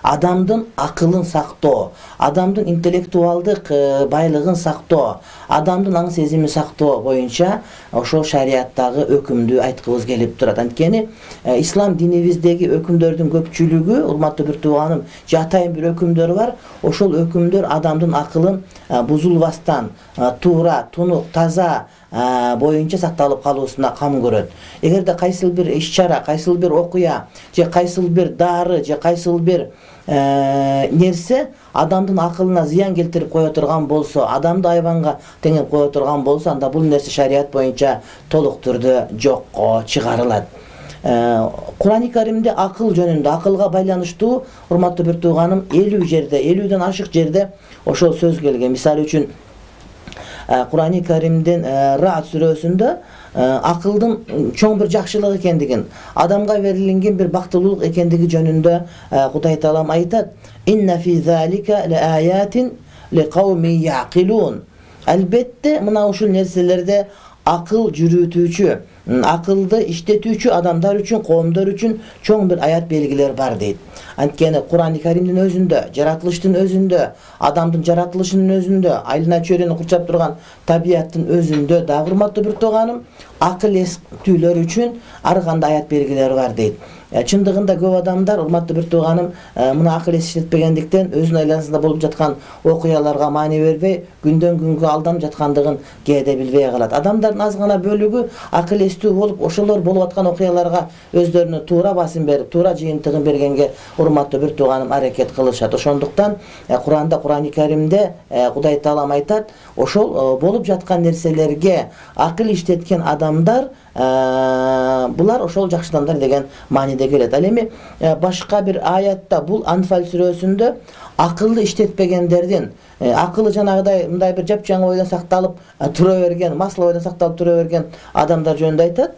Adamdын akılın saktoo, adamdın intellektualдык байлыгын saktoo, adamdın aң сезими saktoo боюнча ошол шариаттагы өкүмдү айткыбыз келип турат. Анткени ислам динибиздеги өкүмдөрдүн көпчүлүгү, урматтуу бир тууганым, жатайын бир өкүмдөр бар. Ошол өкүмдөр адамдын акылын бузулбастан, туура, тунук, таза боюнча сакталып калуусуна кам көрөт. Эгерде кайсыл бир иш-чара, кайсыл бир окуя, же кайсыл бир дары, же кайсыл бир нерсе адамдын акылына зыян келтирип кое турган болсо, адамды айванга теңеп кое турган болсо, анда бул нерсе шарият боюнча толук түрдө жокко чыгарылат. Кур'ан-ы Каримде акыл жөнүндө, акылга байланыштуу, урматтуу бир тууганым, 50 жерде, 50ден ашык жерде ошол сөз келген. Мисалы үчүн Кур'ан-ы Каримдин Ра'д сүрөсүндө акылдын чоң бир жакшылык экендигин, адамга берилген бир бактылуулук экендиги жөнүндө Кудай Таалам айтат: "Инна фи залика лааятин ликауми яқилун." Албетте мына ушул нерселерде акыл жүрүтүүчү, акылды иштетүүчү адамдар үчүн, коомдор үчүн чоң бир аят белгилер бар дейт. Анткени Кур'ан-ы Каримдин өзүндө, жаратылыштын өзүндө, адамдын жаратылышынын өзүндө, айлана чөйрөнү курчап турган табияттын өзүндө дагы, урматтуу бир тууганым, акыл эстүүлөр үчүн ар кандай аят белгилер бар дейт. Чындыгында көп адамдар, урматтуу бир тууганым, мына акыл эстетпегендиктен өзүнүн айланасында болуп жаткан окуяларга маани бербей, күндөн күнгө алданып жаткандыгын кээде билбей калат. Адамдардын аз гана бөлүгү акыл эстүү болуп, ошолор болуп аткан окуяларга өздөрүнүн туура басым берип, туура жыйынтыгын бергенге, урматтуу бир тууганым, аракет кылышат. Ошондуктан Кур'анда, Кур'ан-ы Каримде Кудай Таалам айтат, ошол болуп жаткан нерселерге акыл иштеткен адамдар, булар ошол жакшыдандар деген мааниде келет. Ал эми башка бир аятта, бул Анфал сүрөсүндө акылды иштетпегендердин, акылы жанагыдай мындай бир жапжаңы ойдон сакталып тура берген, масло ойдон сакталып тура берген адамдар жөнүндө айтат: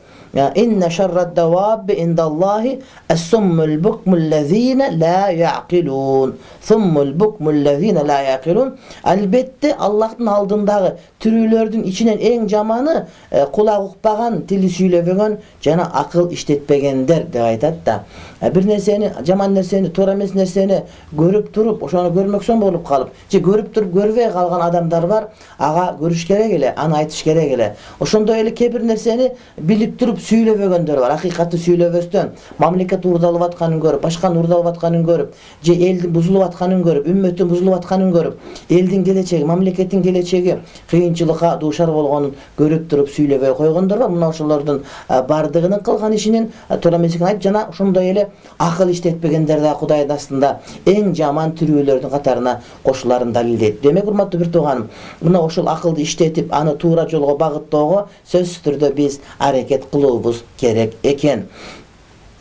"Инна шаррад давабби индаллахи ас-суммул букмул лазина ла яқилун." Суммул букмул лазина ла яқилун. Албетте Аллахтын алдындагы түрүүлөрдүн ичинен эң жаманы кулак укпаган, тили сүйлөбөгөн жана акыл иштетпегендер деп айтат да. Бир нерсени, жаман нерсени, туура эмес нерсени көрүп туруп, ошону көрмөксөн болуп калып, же көрүп туруп көрбөй калган адамдар бар. Ага көрүш керек эле, аны айтыш керек эле. Ошондой эле кээ бир нерсени билип туруп сүйлөбөгөндөр бар. Акыйкатты сүйлөбөстөн, мамлекет урдалып атканын көрүп, башканын урдалып атканын көрүп, же элдин бузулуп атканын көрүп, үммөттүн бузулуп атканын көрүп, элдин келечеги, мамлекеттин келечеги кыйынчылыкка дуушар болгонун көрүп туруп сүйлөбөй койгондор бар. Мына ошолордун бардыгынын кылган ишинин туура эмесин айтып, жана ошондой эле акыл иштетпегендер да Кудайдын астында эң жаман түрүүлөрдүн катарына кошуларын далилдейт. Демек, урматтуу бир тууганым, мына ошол акылды иштетип, аны туура жолго багыттоого сөзсүз түрдө биз аракет кылуубуз керек экен.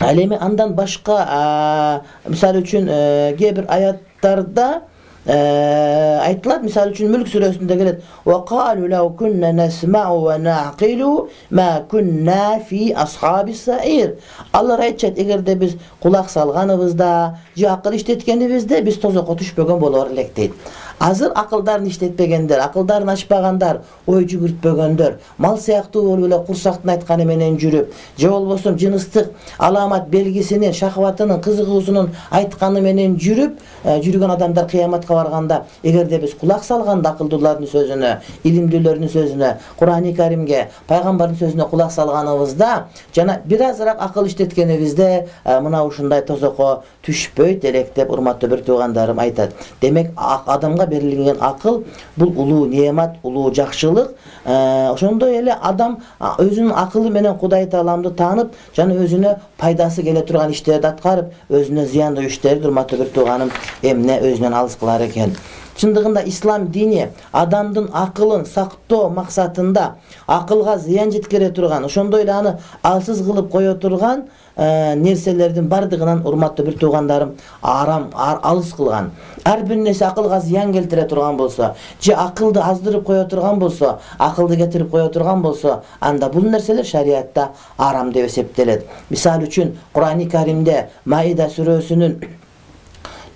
Ал эми андан башка, мисалы үчүн кээ бир аяттарда айтылат. Мисалы үчүн Мүлк сүрөсүндө келет: "Ва калу лау кунна насмау ва нaqилу ма кунна фи асхабис саир." Алар айтышат, эгерде биз кулак салганыбызда, же акыл иштеткенибизде биз тозокко түшпөгөн болор элек дейт. Азыр акылдарын иштетпегендер, акылдарын ачпагандар, ой жүгүртпөгөндөр, мал сыяктуу болуп эле курсактын айтканы менен жүрүп, же болбосо жыныстык аламат белгисинин, шахватынын, кызыгуусунун айтканы менен жүргөн адамдар кыяматка барганда, эгерде биз кулак салганда акылдуулардын сөзүнө, илимдүүлөрдүн сөзүнө, Кур'ан-ы Каримге, пайгамбардын сөзүнө кулак салганыбызда, жана бир азыраак акыл иштеткенибизде, мына ушундай тозокко түшпөйт элек деп урматтуу бир туугандарым айтат. Демек, адамга берилген акыл бул улуу неемат, улуу жакшылык. Ошондой эле адам өзүнүн акылы менен Кудай Тааламды таанып, жана өзүнө пайдасы келе турган иштерди аткарып, өзүнө зыяндуу иштерди, урматтуу бир тууганым, эмне өзүнөн алыс кылар экен. Чындыгында ислам дини адамдын акылын сактоо максатында, акылга зыян жеткире турган, ошондой эле аны алсыз кылып кое турган нерселердин бардыгынан, урматтуу бир туугандарым, алыс кылган. Ар бир нерсе акылга зыян келтире турган болсо, же акылды аздырып кое турган болсо, акылды кетирип кое турган болсо, анда бул нерселер шариатта арам деп эсептелет. Мисалы үчүн Кур'ан-ы Каримде Маида сүрөсүнүн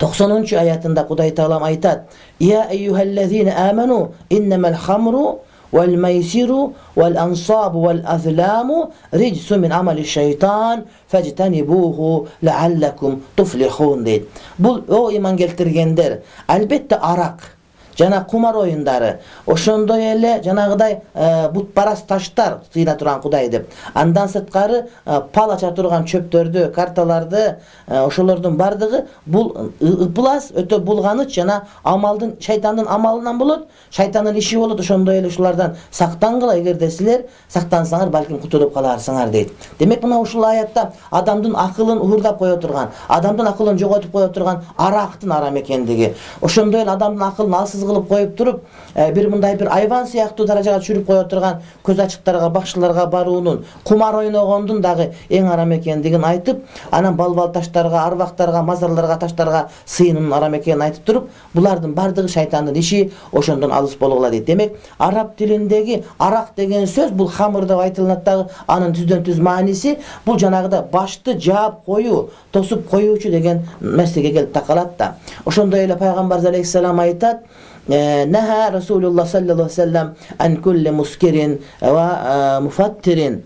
90-аятында Кудай Таалам айтат: "Я эйюхаллазина аману иннамал хамру vel meysiru vel ansabu vel azlamu ricsu min ameli şeytan fectenibuhu leallekum tuflihun deydi. Bu o iman keltirgenler elbette arak jana kumar oyundары ошондой эле жанагыдай бутпарас таштар сыйла турган Кудай деп. Андан сырткары пал ача турган чөптөрдү, карталарды, ошолордун бардыгы бул ыплас өтө булганыч жана амалдын шайтандын амалынан болот, шайтандын иши болот. Ошондой эле ушулардан сактангыла, эгерде силер сактансаңар балким кутулуп каларсыңар дейт. Демек мына ушул аятта адамдын акылын уурдап кое турган, адамдын акылын жоготуп кое турган арактын арам экендиги, ошондой эле адамдын акылын алсыз кылып коюп туруп, бир мындай бир айван сыяктуу даражага түшүрүп кое турган көз ачыктарга, бакчыларга баруунун, кумар ойногондун дагы эң арам экендигин айтып, анан балбал таштарга, арбактарга, мазарларга, таштарга сыйынуунун арам экенин айтып туруп, булардын бардыгы шайтандын иши, ошондон алыс болгула дейт. Демек, араб тилиндеги арак деген сөз бул хамыр деп айтылат дагы, анын түздөн түз мааниси бул жанагыда башты жаап коюу, тосуп коюучу деген нерсеге келип такалат да. Ошондой эле пайгамбар алейхиссалам айтат: "Наха Расулуллах саллаллаху алейхи ва саллям ан кулли мускирин ва муфаттирин."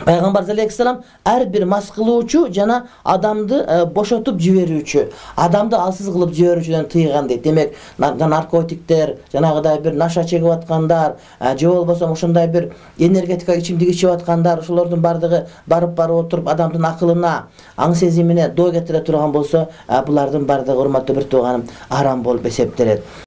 Пайгамбар алейхиссалам ар бир мас кылуучу жана адамды бошотуп жиберүүчү, адамды алсыз кылып жиберүүчүдөн тыйган дейт. Демек, наркотиктер, жанагыдай бир наша чегип аткандар, же болбосо ошондой бир энергетика ичимдик ичип аткандар, ошолордун бардыгы барып отуруп адамдын акылына, аң сезимине доо кетире турган болсо, булардын бардыгы урматтуу бир тууганым арам болуп эсептелет.